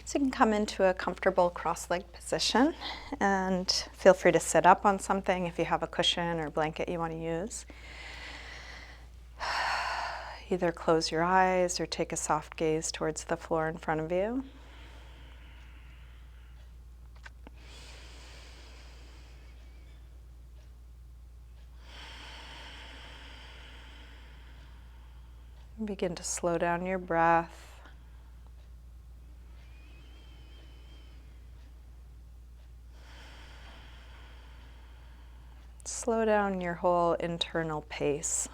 So you can come into a comfortable cross-legged position and feel free to sit up on something if you have a cushion or blanket you want to use. Either close your eyes or take a soft gaze towards the floor in front of you. Begin to slow down your breath. Slow down your whole internal pace.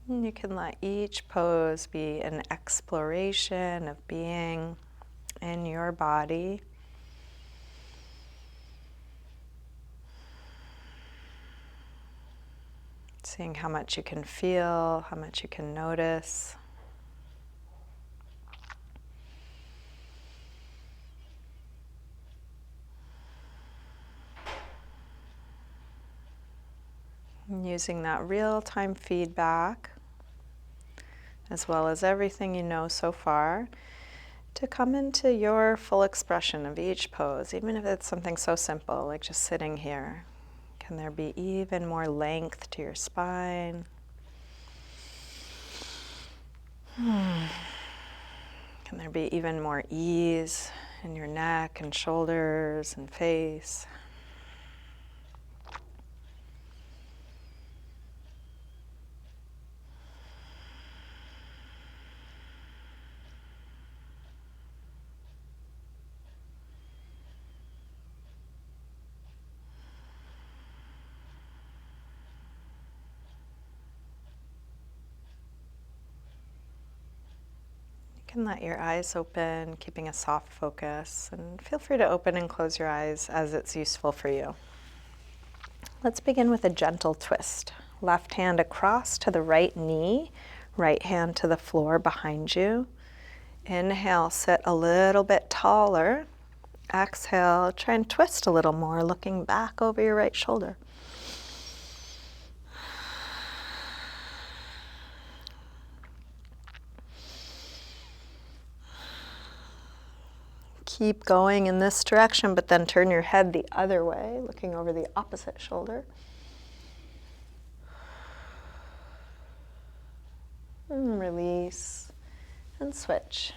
And you can let each pose be an exploration of being in your body. Seeing how much you can feel, how much you can notice. And using that real-time feedback, as well as everything you know so far, to come into your full expression of each pose, even if it's something so simple like just sitting here. Can there be even more length to your spine? Can there be even more ease in your neck and shoulders and face? You can let your eyes open, keeping a soft focus, and feel free to open and close your eyes as it's useful for you. Let's begin with a gentle twist. Left hand across to the right knee, right hand to the floor behind you. Inhale, sit a little bit taller. Exhale, try and twist a little more, looking back over your right shoulder. Keep going in this direction, but then turn your head the other way, looking over the opposite shoulder. And release and switch.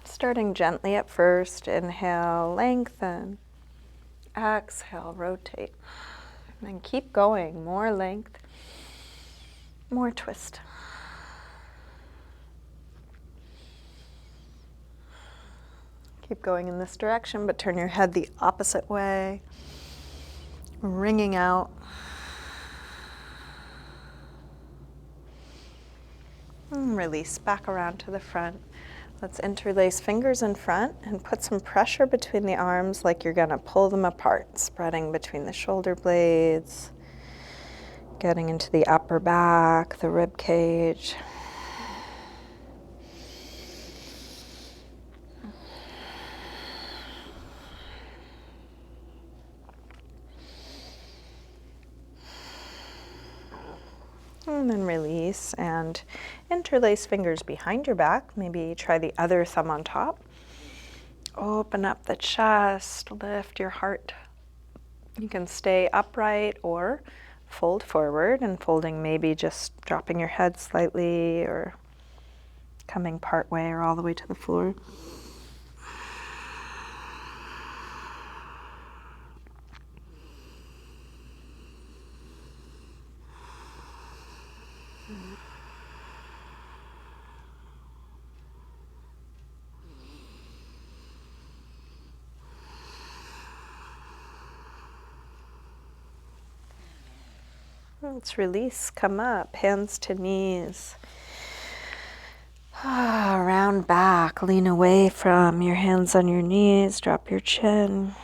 Starting gently at first, inhale, lengthen. Exhale, rotate. And then keep going, more length, more twist. Keep going in this direction, but turn your head the opposite way, wringing out. And release back around to the front. Let's interlace fingers in front and put some pressure between the arms like you're going to pull them apart, spreading between the shoulder blades, getting into the upper back, the rib cage. And then release and interlace fingers behind your back. Maybe try the other thumb on top. Open up the chest, lift your heart. You can stay upright or fold forward, and folding maybe just dropping your head slightly or coming part way or all the way to the floor. Let's release, come up, hands to knees. Round back, lean away from your hands on your knees, drop your chin.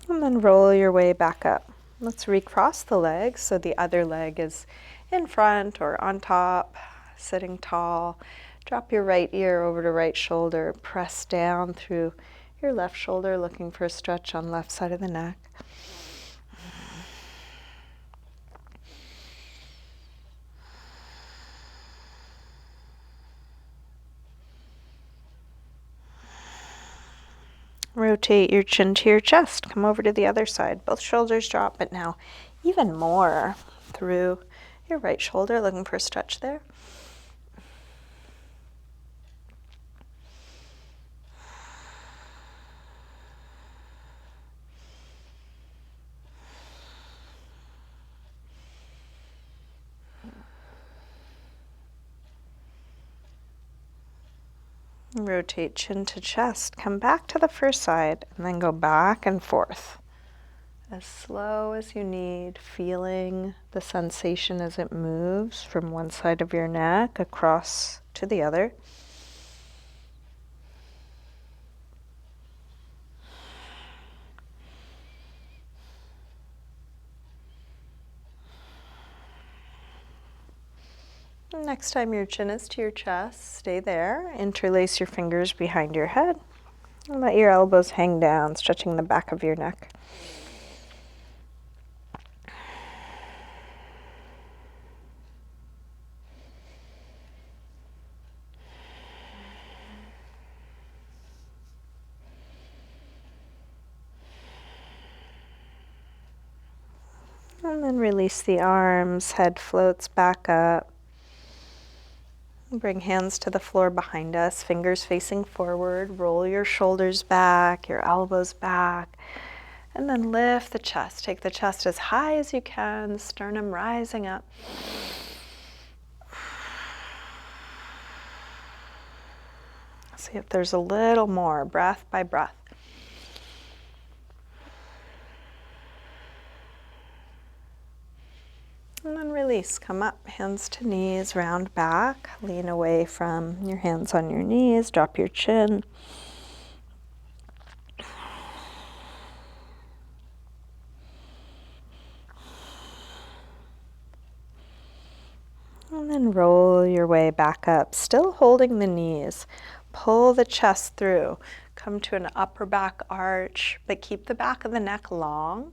And then roll your way back up. Let's recross the legs so the other leg is in front or on top, sitting tall. Drop your right ear over to right shoulder, press down through your left shoulder, looking for a stretch on left side of the neck. Rotate your chin to your chest. Come over to the other side. Both shoulders drop, but now even more through your right shoulder, looking for a stretch there. Rotate chin to chest. Come back to the first side and then go back and forth. As slow as you need, feeling the sensation as it moves from one side of your neck across to the other. Next time your chin is to your chest, stay there. Interlace your fingers behind your head. And let your elbows hang down, stretching the back of your neck. And then release the arms, head floats back up. Bring hands to the floor behind us, fingers facing forward. Roll your shoulders back, your elbows back. And then lift the chest. Take the chest as high as you can, sternum rising up. See if there's a little more, breath by breath. And then release, come up, hands to knees, round back, lean away from your hands on your knees, drop your chin. And then roll your way back up, still holding the knees. Pull the chest through, come to an upper back arch, but keep the back of the neck long.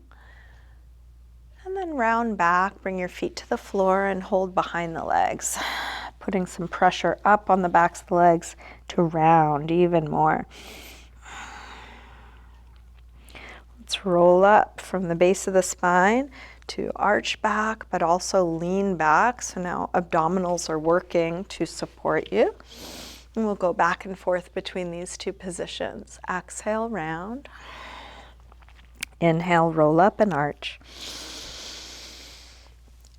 And then round back, bring your feet to the floor and hold behind the legs, putting some pressure up on the backs of the legs to round even more. Let's roll up from the base of the spine to arch back, but also lean back. So now abdominals are working to support you. And we'll go back and forth between these two positions. Exhale, round. Inhale, roll up and arch.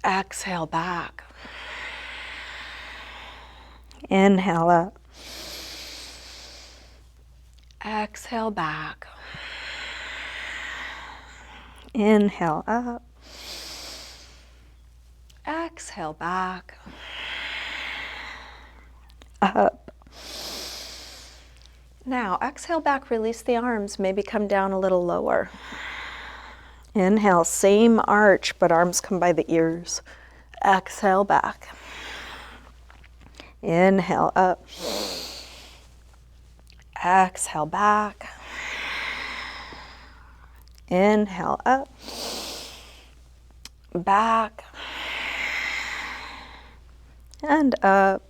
Exhale, back. Inhale up. Exhale, back. Inhale up. Exhale, back. Up. Now, exhale back, release the arms, maybe come down a little lower. Inhale, same arch, but arms come by the ears. Exhale back. Inhale up. Exhale back. Inhale up. Back. And up.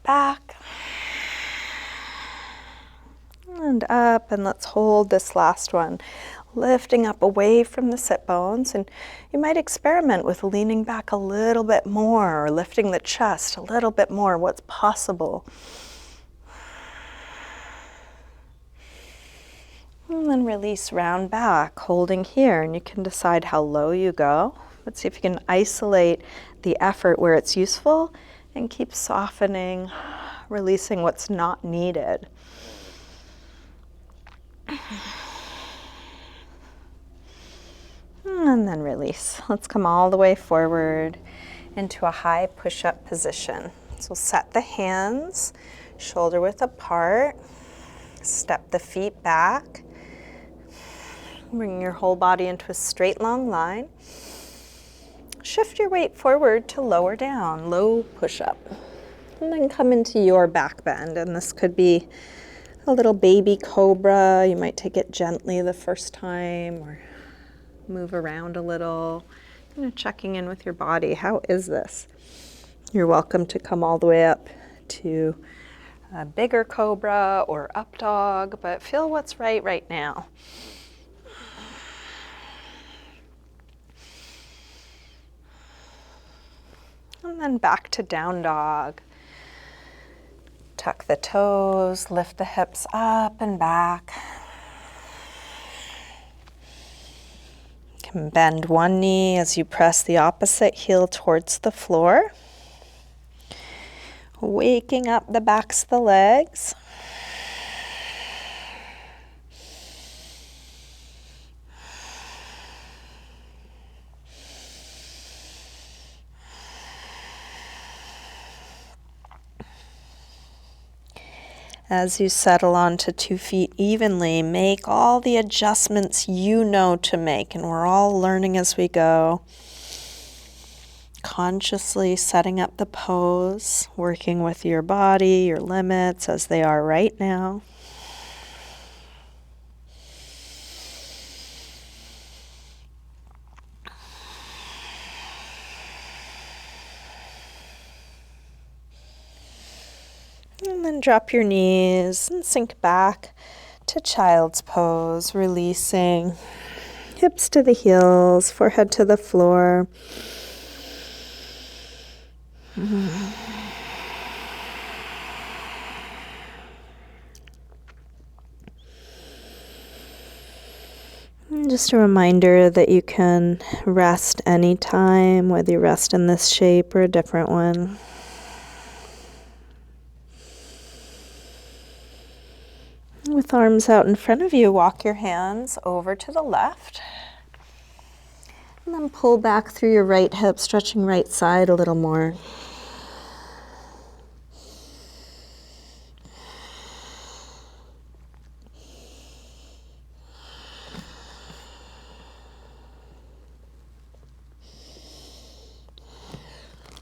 Back. And up, and let's hold this last one. Lifting up away from the sit bones, and you might experiment with leaning back a little bit more or lifting the chest a little bit more, what's possible. And then release, round back, holding here, and you can decide how low you go. Let's see if you can isolate the effort where it's useful and keep softening, releasing what's not needed. And then release. Let's come all the way forward into a high push-up position. So set the hands shoulder width apart. Step the feet back. Bring your whole body into a straight long line. Shift your weight forward to lower down, low push-up. And then come into your back bend. And this could be a little baby cobra. You might take it gently the first time or move around a little. Checking in with your body. How is this? You're welcome to come all the way up to a bigger cobra or up dog, but feel what's right now. And then back to down dog. Tuck the toes, lift the hips up and back. You can bend one knee as you press the opposite heel towards the floor. Waking up the backs of the legs. As you settle onto 2 feet evenly, make all the adjustments you know to make, and we're all learning as we go. Consciously setting up the pose, working with your body, your limits as they are right now. And then drop your knees and sink back to child's pose, releasing hips to the heels, forehead to the floor. And just a reminder that you can rest anytime, whether you rest in this shape or a different one. With arms out in front of you, walk your hands over to the left. And then pull back through your right hip, stretching right side a little more.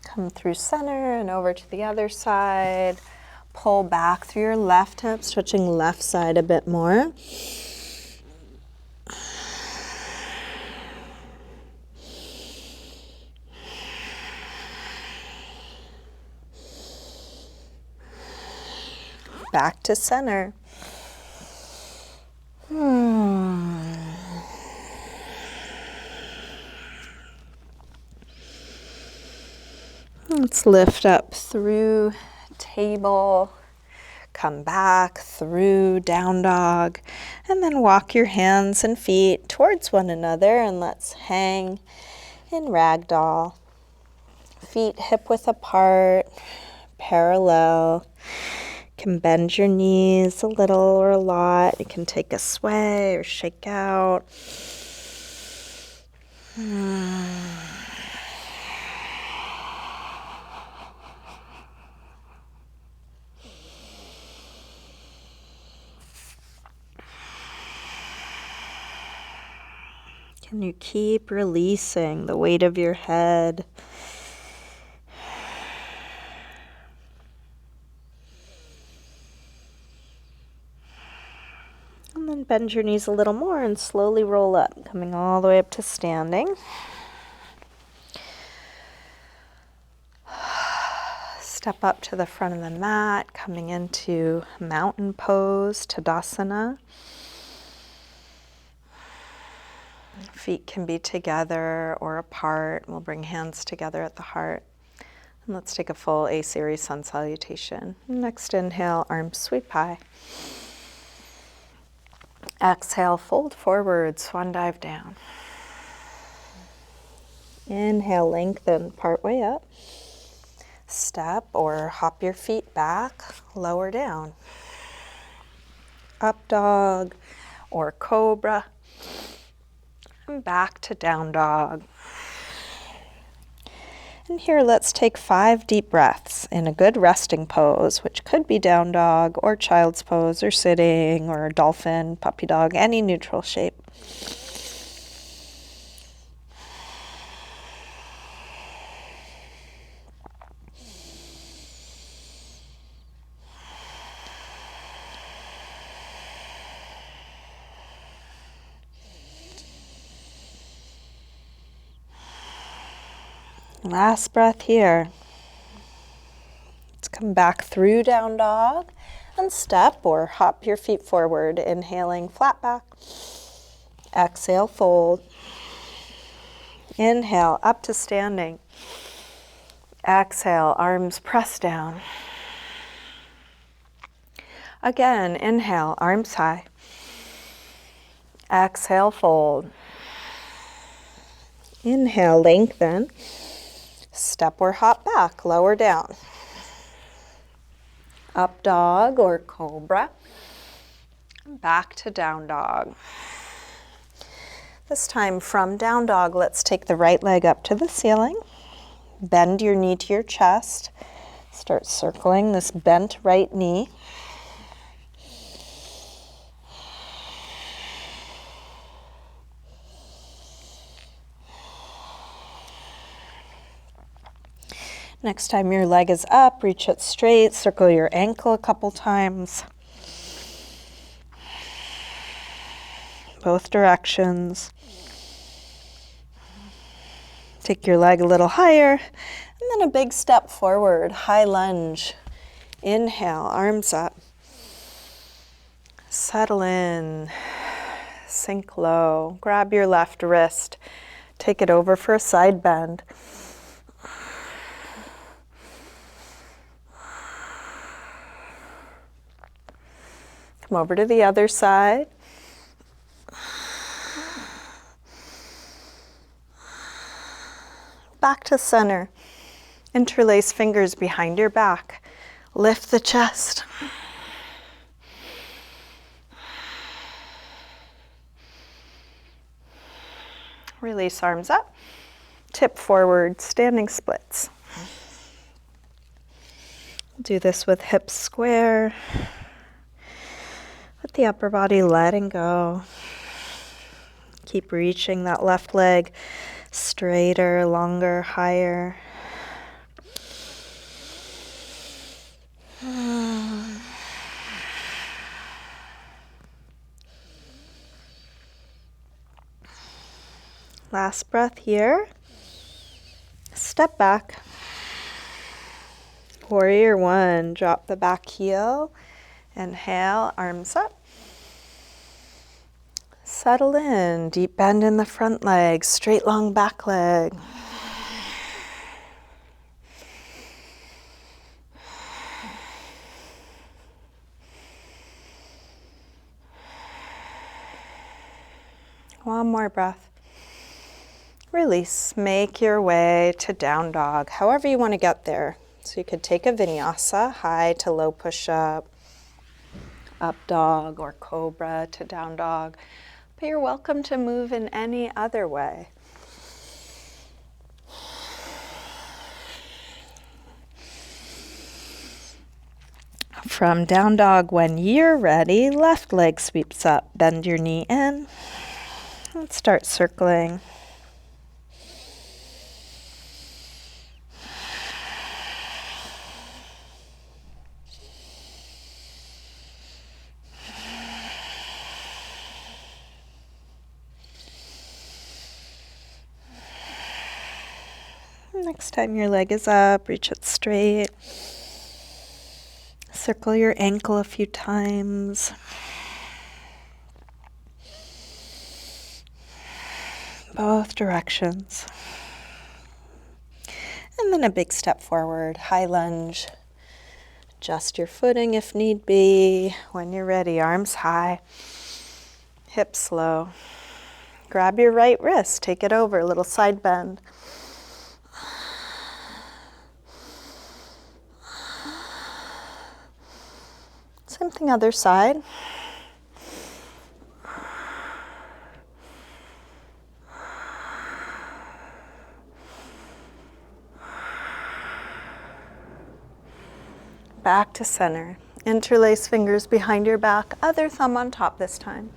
Come through center and over to the other side. Pull back through your left hip, stretching left side a bit more. Back to center. Let's lift up through table, come back through down dog, and then walk your hands and feet towards one another, and let's hang in ragdoll. Feet hip width apart, parallel. You can bend your knees a little or a lot. You can take a sway or shake out. Can you keep releasing the weight of your head? And then bend your knees a little more and slowly roll up, coming all the way up to standing. Step up to the front of the mat, coming into mountain pose, Tadasana. Feet can be together or apart. We'll bring hands together at the heart. And let's take a full A-series sun salutation. Next inhale, arms sweep high. Exhale, fold forward, swan dive down. Inhale, lengthen, part way up. Step or hop your feet back, lower down. Up dog or cobra. And back to down dog. And here let's take 5 deep breaths in a good resting pose, which could be down dog or child's pose or sitting or dolphin, puppy dog, any neutral shape. Last breath here. Let's come back through down dog and step or hop your feet forward. Inhaling, flat back. Exhale, fold. Inhale, up to standing. Exhale, arms press down. Again, inhale, arms high. Exhale, fold. Inhale, lengthen. Step or hop back, lower down. Up dog or cobra. Back to down dog. This time from down dog, let's take the right leg up to the ceiling. Bend your knee to your chest. Start circling this bent right knee. Next time your leg is up, reach it straight, circle your ankle a couple times. Both directions. Take your leg a little higher, and then a big step forward, high lunge. Inhale, arms up. Settle in, sink low. Grab your left wrist, take it over for a side bend. Come over to the other side. Back to center. Interlace fingers behind your back. Lift the chest. Release arms up. Tip forward, standing splits. Do this with hips square. With the upper body letting go. Keep reaching that left leg straighter, longer, higher. Last breath here. Step back. Warrior one, drop the back heel. Inhale, arms up. Settle in, deep bend in the front leg, straight long back leg. One more breath. Release, make your way to down dog, however you want to get there. So you could take a vinyasa, high to low push-up, up dog or cobra to down dog. But you're welcome to move in any other way. From down dog, when you're ready, left leg sweeps up. Bend your knee in. Let's start circling. Next time your leg is up, reach it straight. Circle your ankle a few times. Both directions. And then a big step forward, high lunge. Adjust your footing if need be. When you're ready, arms high, hips low. Grab your right wrist, take it over, a little side bend. Same thing, other side. Back to center. Interlace fingers behind your back, other thumb on top this time.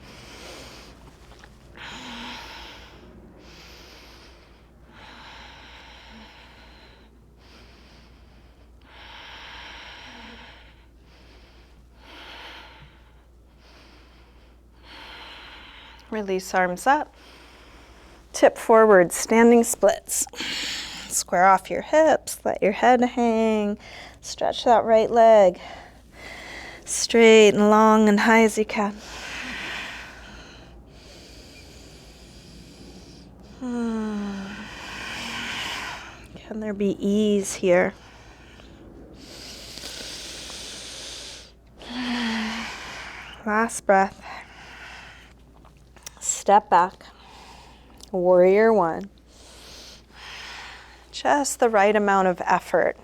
Release arms up. Tip forward, standing splits. Square off your hips, let your head hang. Stretch that right leg. Straight and long and high as you can. Can there be ease here? Last breath. Step back. Warrior one. Just the right amount of effort.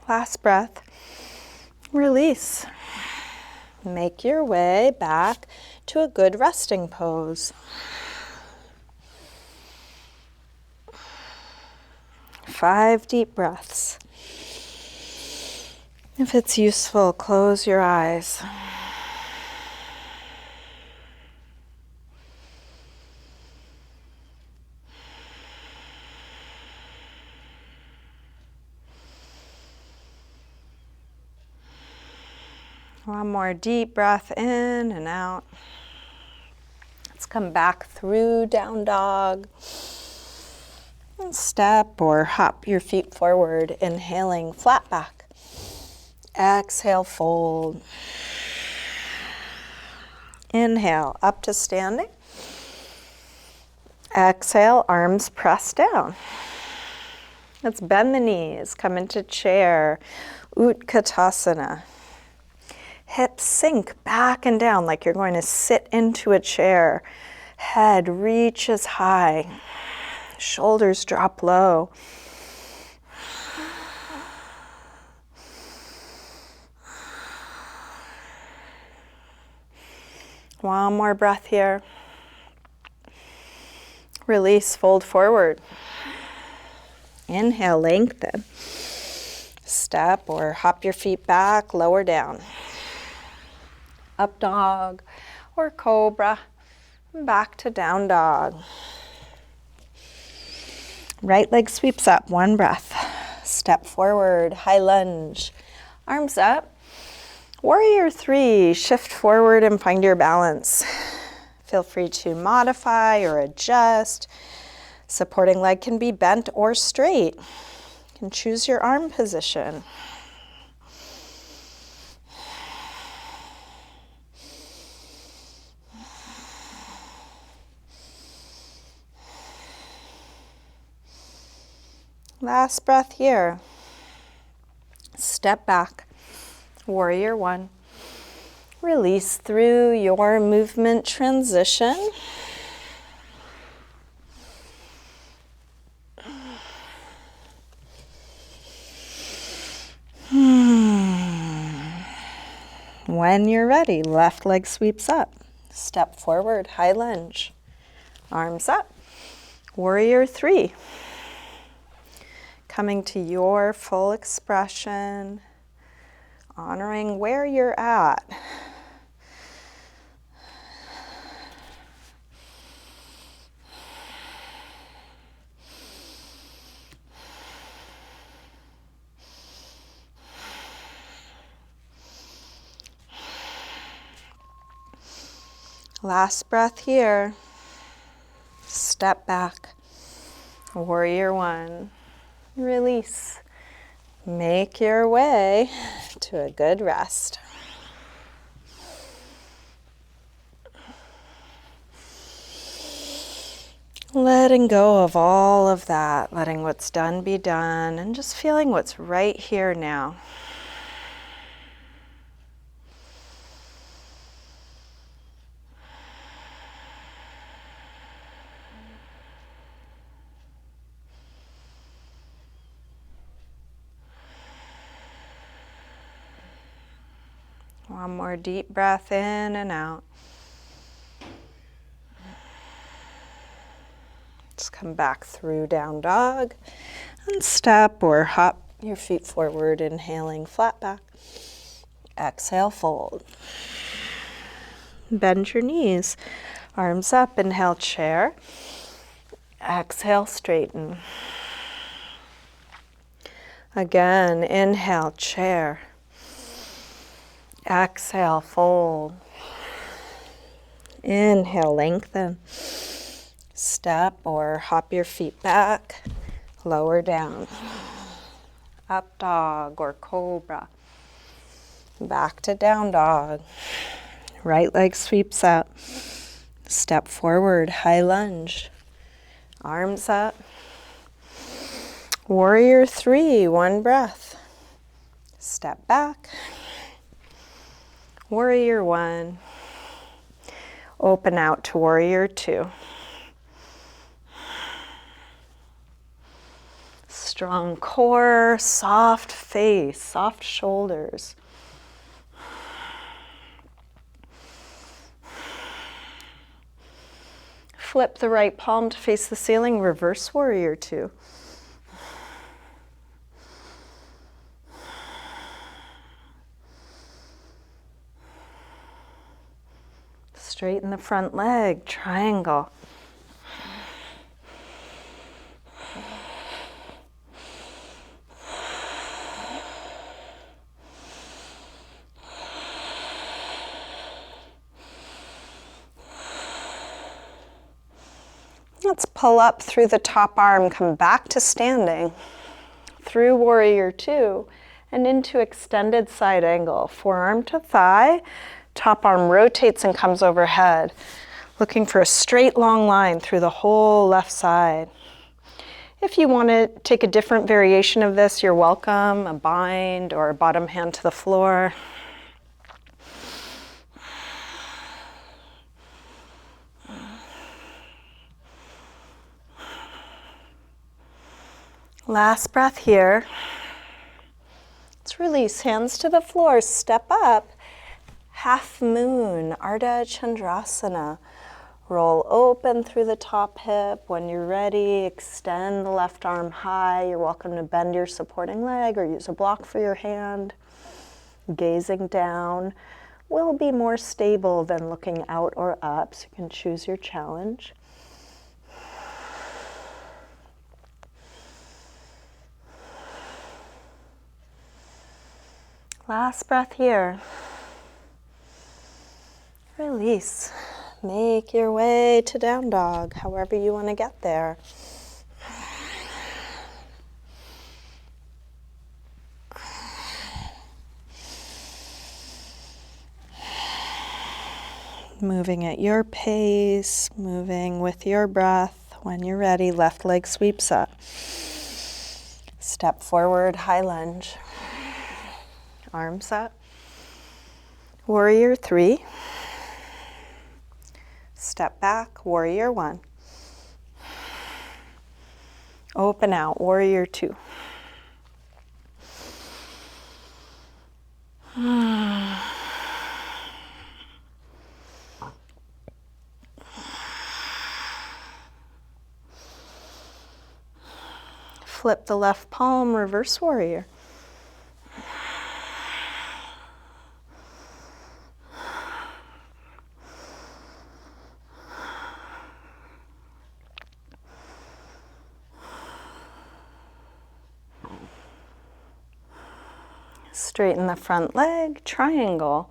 Last breath. Release. Make your way back to a good resting pose. 5 deep breaths. If it's useful, close your eyes. One more deep breath in and out. Let's come back through down dog. And step or hop your feet forward, inhaling flat back. Exhale, fold. Inhale, up to standing. Exhale, arms press down. Let's bend the knees, come into chair, Utkatasana. Hips sink back and down like you're going to sit into a chair. Head reaches high. Shoulders drop low. One more breath here. Release, fold forward. Inhale, lengthen. Step or hop your feet back, lower down. Up dog or cobra. Back to down dog. Right leg sweeps up, one breath. Step forward, high lunge. Arms up. Warrior three, shift forward and find your balance. Feel free to modify or adjust. Supporting leg can be bent or straight. You can choose your arm position. Last breath here. Step back. Warrior one. Release through your movement transition. When you're ready, left leg sweeps up. Step forward, high lunge. Arms up. Warrior three. Coming to your full expression, honoring where you're at. Last breath here. Step back. Warrior one. Release. Make your way to a good rest. Letting go of all of that, letting what's done be done, and just feeling what's right here now. One more deep breath in and out. Just come back through down dog and step or hop your feet forward, inhaling flat back. Exhale, fold. Bend your knees. Arms up, inhale, chair. Exhale, straighten. Again, inhale, chair. Exhale, fold. Inhale, lengthen. Step or hop your feet back. Lower down. Up dog or cobra. Back to down dog. Right leg sweeps up. Step forward, high lunge. Arms up. Warrior 3, one breath. Step back. Warrior 1. Open out to warrior 2. Strong core, soft face, soft shoulders. Flip the right palm to face the ceiling, reverse warrior 2. Straighten the front leg, triangle. Let's pull up through the top arm, come back to standing, through warrior 2, and into extended side angle. Forearm to thigh, top arm rotates and comes overhead. Looking for a straight long line through the whole left side. If you want to take a different variation of this, you're welcome, a bind or a bottom hand to the floor. Last breath here. Let's release, hands to the floor, step up. Half moon, Ardha Chandrasana. Roll open through the top hip. When you're ready, extend the left arm high. You're welcome to bend your supporting leg or use a block for your hand. Gazing down will be more stable than looking out or up, so you can choose your challenge. Last breath here. Release. Make your way to down dog, however you want to get there. Moving at your pace, moving with your breath. When you're ready, left leg sweeps up. Step forward, high lunge. Arms up. Warrior 3. Step back, warrior 1. Open out, warrior 2. Flip the left palm, reverse warrior. Straighten the front leg, triangle.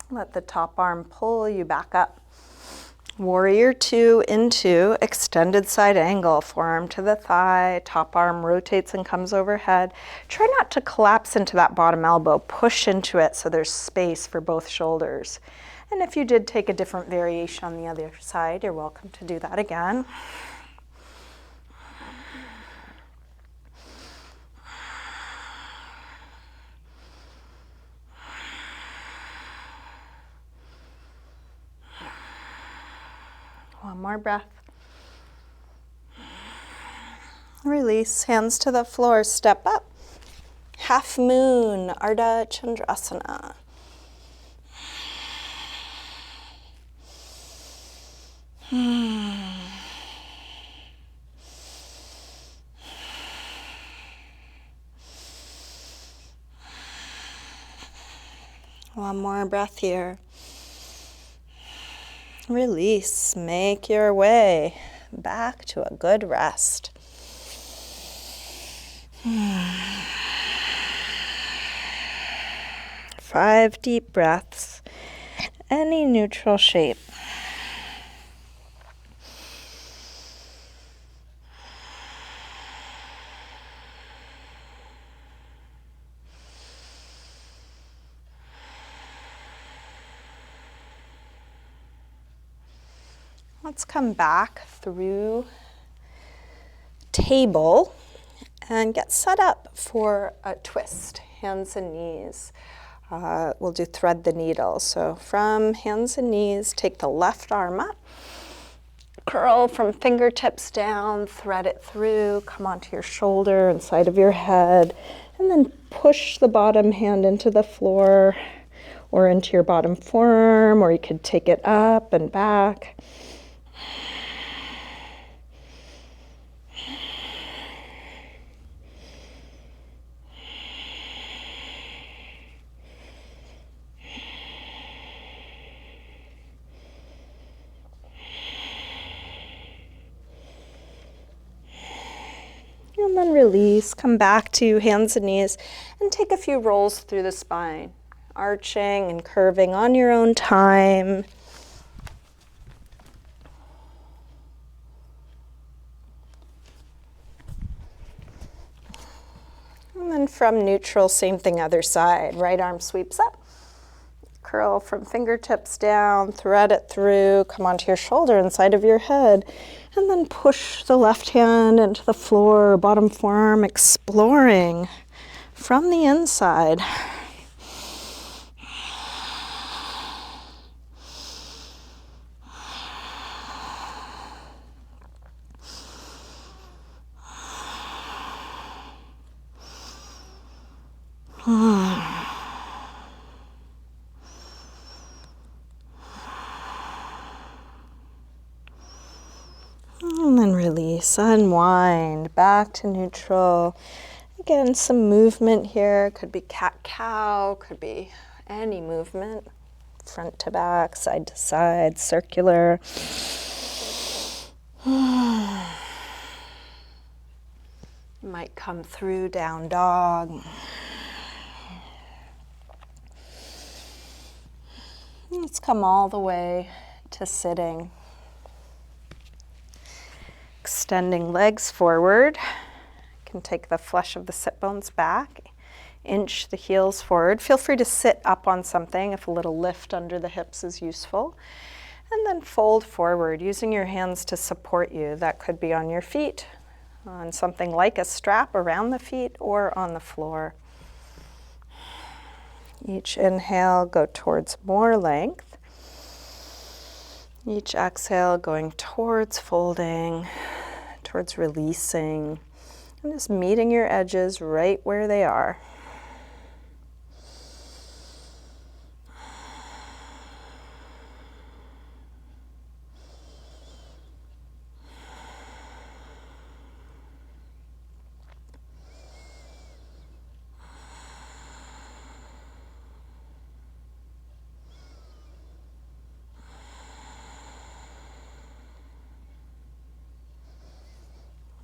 Let the top arm pull you back up. Warrior 2 into extended side angle, forearm to the thigh, top arm rotates and comes overhead. Try not to collapse into that bottom elbow, push into it so there's space for both shoulders. And if you did take a different variation on the other side, you're welcome to do that again. One more breath. Release, hands to the floor, step up. Half moon, Ardha Chandrasana. One more breath here. Release, make your way back to a good rest. 5 deep breaths, any neutral shape. Let's come back through table and get set up for a twist, hands and knees. We'll do thread the needle. So from hands and knees, take the left arm up, curl from fingertips down, thread it through, come onto your shoulder and side of your head, and then push the bottom hand into the floor or into your bottom forearm, or you could take it up and back. And then release, come back to hands and knees, and take a few rolls through the spine, arching and curving on your own time. And then from neutral, same thing, other side. Right arm sweeps up, curl from fingertips down, thread it through, come onto your shoulder and side of your head, and then push the left hand into the floor, bottom forearm, exploring from the inside. And then release, unwind, back to neutral. Again, some movement here. Could be cat-cow, could be any movement. Front to back, side to side, circular. Might come through down dog. Let's come all the way to sitting. Extending legs forward. You can take the flesh of the sit bones back, inch the heels forward. Feel free to sit up on something if a little lift under the hips is useful. And then fold forward, using your hands to support you. That could be on your feet, on something like a strap around the feet, or on the floor. Each inhale, go towards more length. Each exhale, going towards folding, towards releasing, and just meeting your edges right where they are.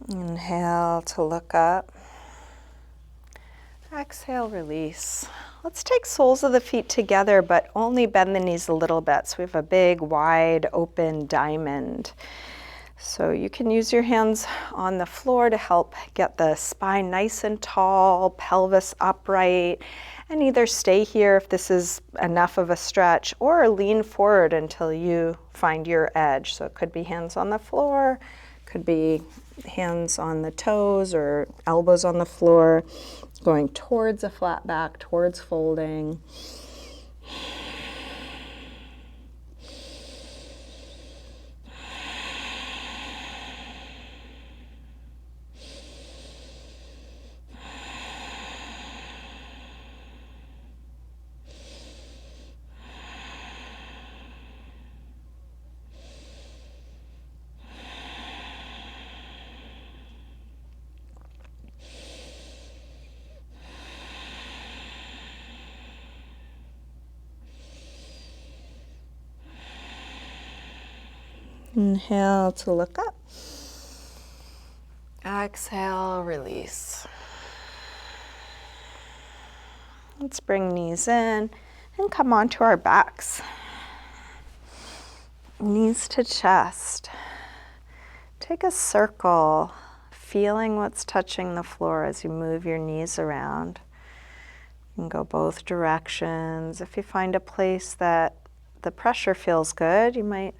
Inhale to look up. Exhale, release. Let's take soles of the feet together, but only bend the knees a little bit. So we have a big, wide, open diamond. So you can use your hands on the floor to help get the spine nice and tall, pelvis upright, and either stay here if this is enough of a stretch, or lean forward until you find your edge. So it could be hands on the floor, could be hands on the toes or elbows on the floor, going towards a flat back, towards folding. Inhale to look up. Exhale, release. Let's bring knees in and come onto our backs. Knees to chest. Take a circle, feeling what's touching the floor as you move your knees around. You can go both directions. If you find a place that the pressure feels good, you might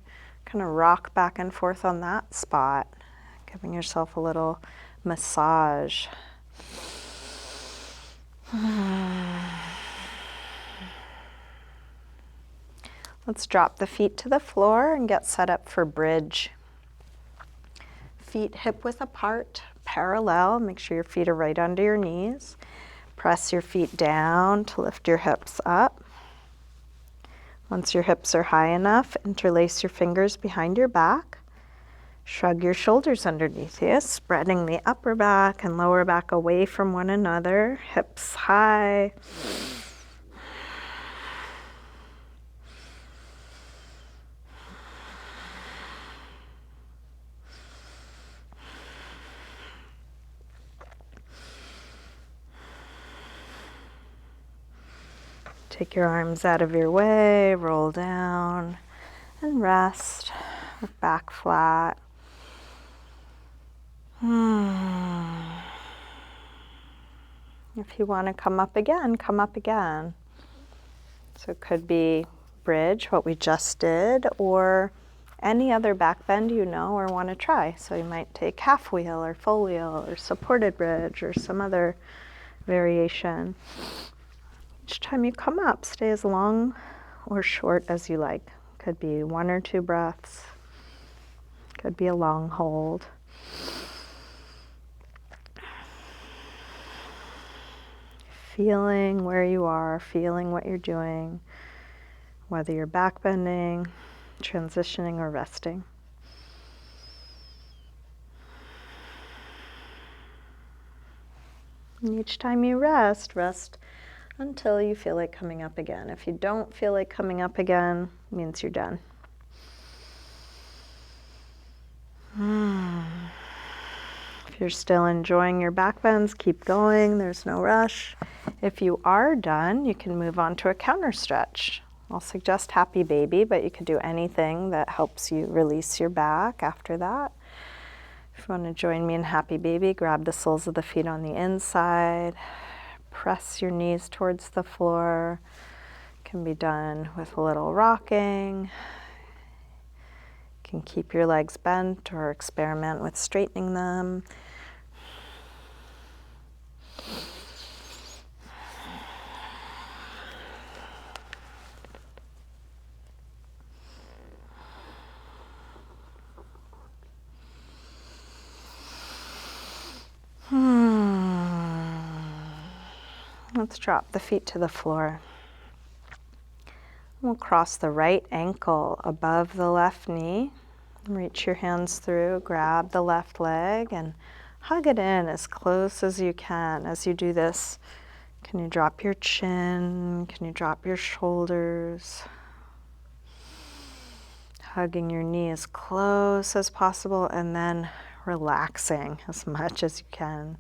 kind of rock back and forth on that spot, giving yourself a little massage. Let's drop the feet to the floor and get set up for bridge. Feet hip width apart, parallel. Make sure your feet are right under your knees. Press your feet down to lift your hips up. Once your hips are high enough, interlace your fingers behind your back. Shrug your shoulders underneath you, spreading the upper back and lower back away from one another. Hips high. Take your arms out of your way, roll down, and rest with back flat. If you want to come up again, come up again. So it could be bridge, what we just did, or any other back bend you know or want to try. So you might take half wheel or full wheel or supported bridge or some other variation. Each time you come up, stay as long or short as you like. Could be 1 or 2 breaths. Could be a long hold. Feeling where you are, feeling what you're doing, whether you're back bending, transitioning, or resting. And each time you rest, rest until you feel like coming up again. If you don't feel like coming up again, it means you're done. If you're still enjoying your back bends, keep going. There's no rush. If you are done, you can move on to a counter stretch. I'll suggest happy baby, but you could do anything that helps you release your back after that. If you want to join me in happy baby, grab the soles of the feet on the inside. Press your knees towards the floor. Can be done with a little rocking. You can keep your legs bent or experiment with straightening them. Let's drop the feet to the floor. We'll cross the right ankle above the left knee. Reach your hands through, grab the left leg and hug it in as close as you can. As you do this, can you drop your chin? Can you drop your shoulders? Hugging your knee as close as possible and then relaxing as much as you can.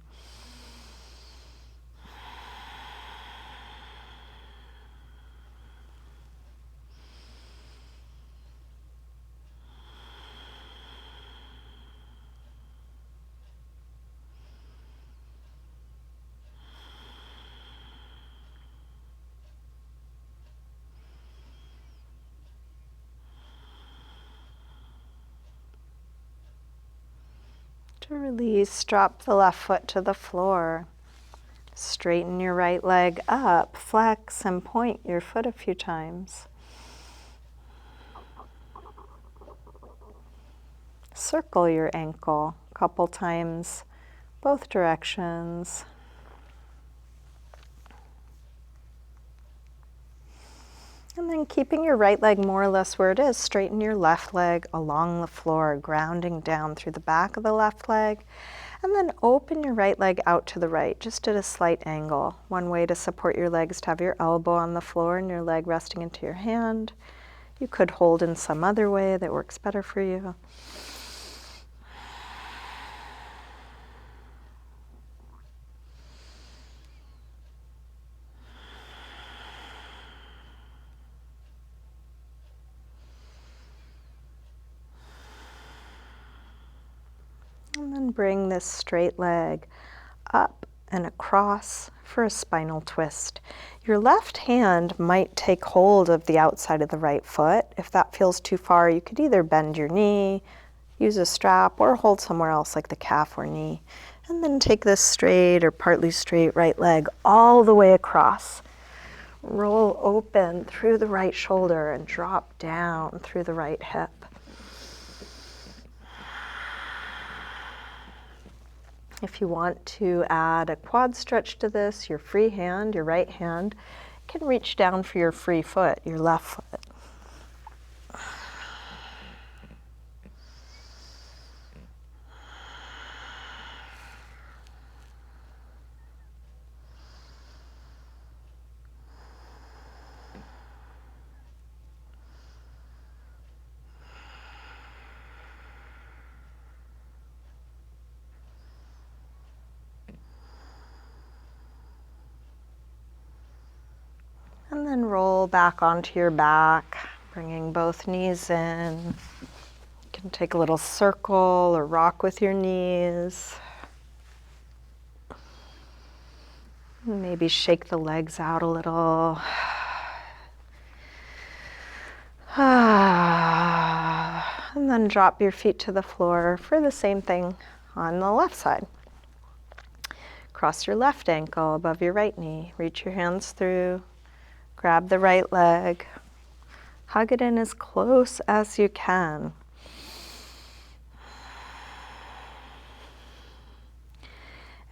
To release, drop the left foot to the floor. Straighten your right leg up, flex and point your foot a few times. Circle your ankle a couple times, both directions. And then keeping your right leg more or less where it is, straighten your left leg along the floor, grounding down through the back of the left leg. And then open your right leg out to the right, just at a slight angle. One way to support your leg is to have your elbow on the floor and your leg resting into your hand. You could hold in some other way that works better for you. And then bring this straight leg up and across for a spinal twist. Your left hand might take hold of the outside of the right foot. If that feels too far, you could either bend your knee, use a strap, or hold somewhere else like the calf or knee. And then take this straight or partly straight right leg all the way across. Roll open through the right shoulder and drop down through the right hip. If you want to add a quad stretch to this, your free hand, your right hand, can reach down for your free foot, your left foot. And then roll back onto your back, bringing both knees in. You can take a little circle or rock with your knees. Maybe shake the legs out a little. And then drop your feet to the floor for the same thing on the left side. Cross your left ankle above your right knee. Reach your hands through. Grab the right leg. Hug it in as close as you can.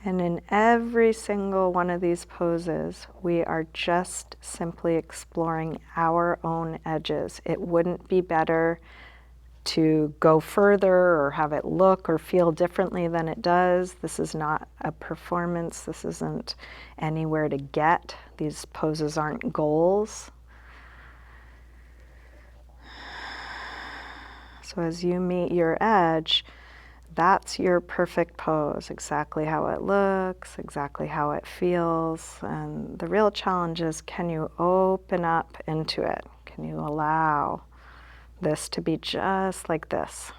And in every single one of these poses, we are just simply exploring our own edges. It wouldn't be better to go further or have it look or feel differently than it does. This is not a performance. This isn't anywhere to get. These poses aren't goals. So as you meet your edge, that's your perfect pose, exactly how it looks, exactly how it feels. And the real challenge is, can you open up into it? Can you allow this to be just like this?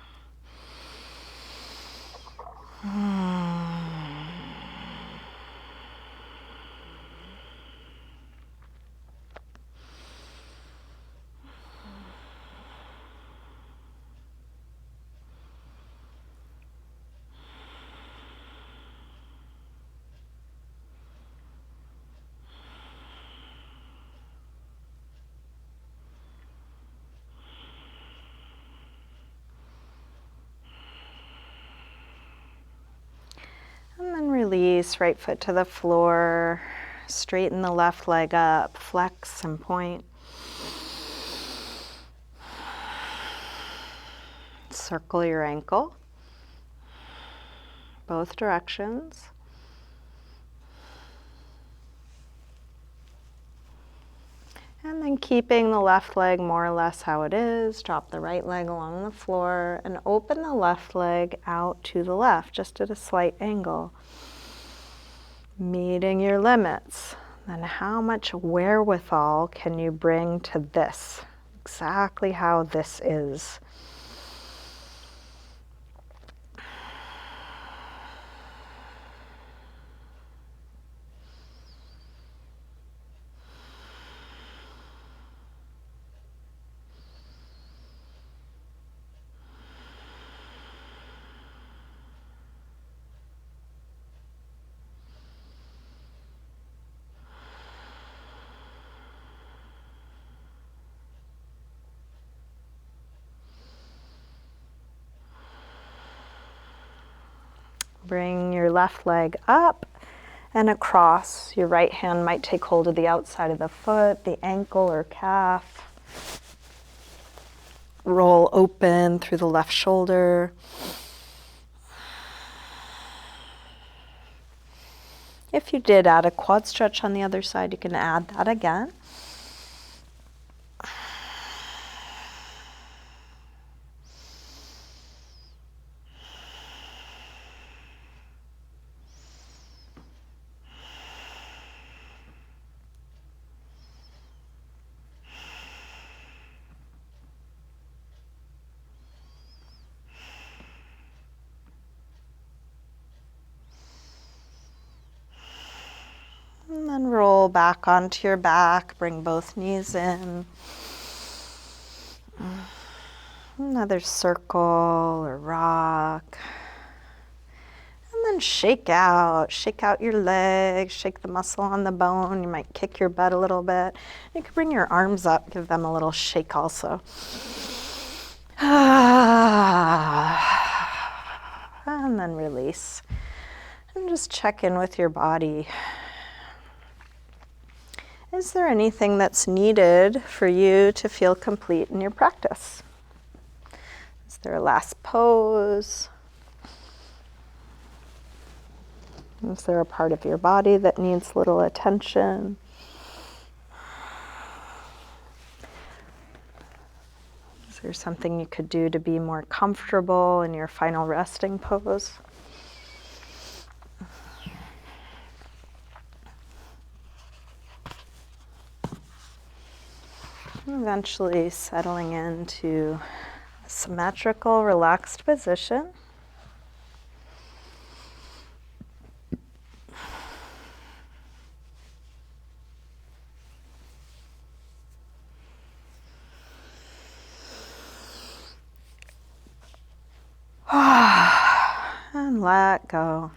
And then release, right foot to the floor, straighten the left leg up, flex and point. Circle your ankle, both directions. And then keeping the left leg more or less how it is, drop the right leg along the floor and open the left leg out to the left, just at a slight angle. Meeting your limits. Then how much wherewithal can you bring to this? Exactly how this is. Bring your left leg up and across. Your right hand might take hold of the outside of the foot, the ankle or calf. Roll open through the left shoulder. If you did add a quad stretch on the other side, you can add that again. And roll back onto your back, bring both knees in. Another circle or rock. And then shake out your legs, shake the muscle on the bone. You might kick your butt a little bit. You can bring your arms up, give them a little shake also. And then release. And just check in with your body. Is there anything that's needed for you to feel complete in your practice? Is there a last pose? Is there a part of your body that needs little attention? Is there something you could do to be more comfortable in your final resting pose? Eventually settling into a symmetrical, relaxed position. And let go.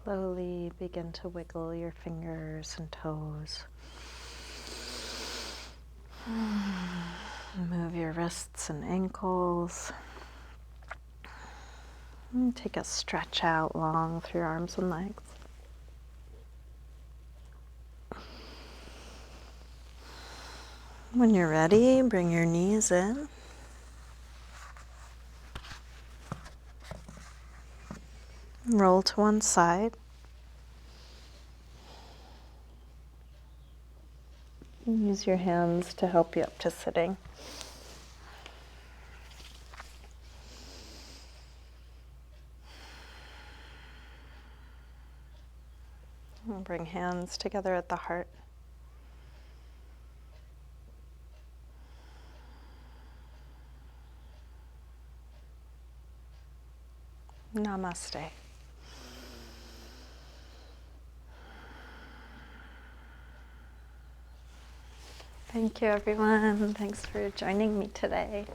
Slowly begin to wiggle your fingers and toes. Move your wrists and ankles. And take a stretch out long through your arms and legs. When you're ready, bring your knees in. Roll to one side. Use your hands to help you up to sitting. And bring hands together at the heart. Namaste. Thank you, everyone. Thanks for joining me today.